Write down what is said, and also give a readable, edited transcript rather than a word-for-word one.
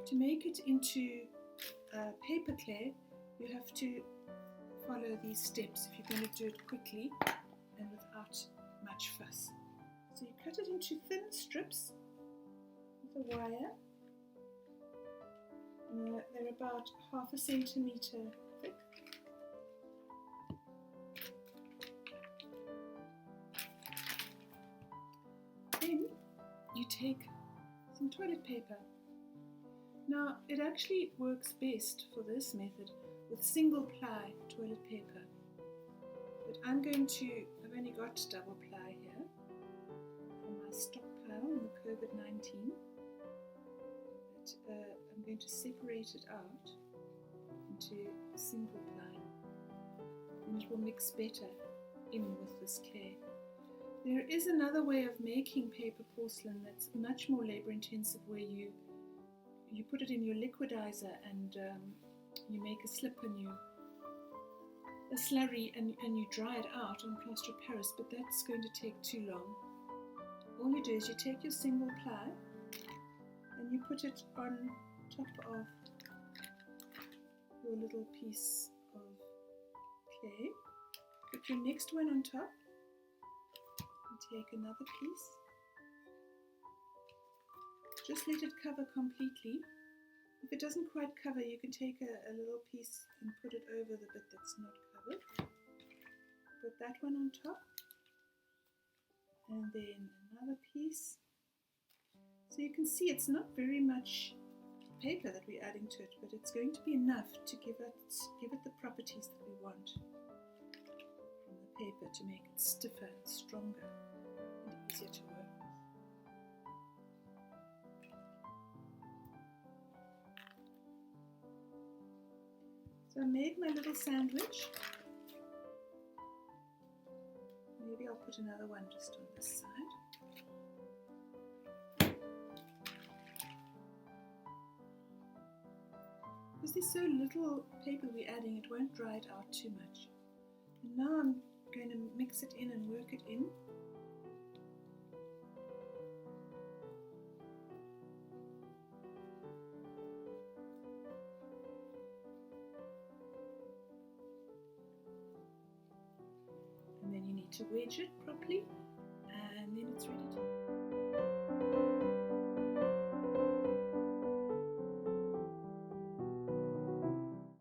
To make it into paper clay, you have to follow these steps if you're going to do it quickly and without much fuss. So you cut it into thin strips with a wire. They're about 1/2 centimeter thick. Then you take some toilet paper. Now it actually works best for this method with single ply toilet paper, but I've only got double ply here from my stockpile in the COVID-19, but I'm going to separate it out into single ply, and it will mix better in with this clay. There is another way of making paper porcelain that's much more labor intensive, where you put it in your liquidizer and you make a slip and a slurry and you dry it out on plaster of Paris, but that's going to take too long. All you do is you take your single ply and you put it on top of your little piece of clay. Put your next one on top and take another piece. Just let it cover completely. If it doesn't quite cover, you can take a little piece and put it over the bit that's not covered. Put that one on top, and then another piece. So you can see it's not very much paper that we're adding to it, but it's going to be enough to give it the properties that we want from the paper to make it stiffer and stronger and easier to work with. So I made my little sandwich. Maybe I'll put another one just on this side. Because there's so little paper we're adding, it won't dry it out too much. And now I'm going to mix it in and work it in. And then you need to wedge it properly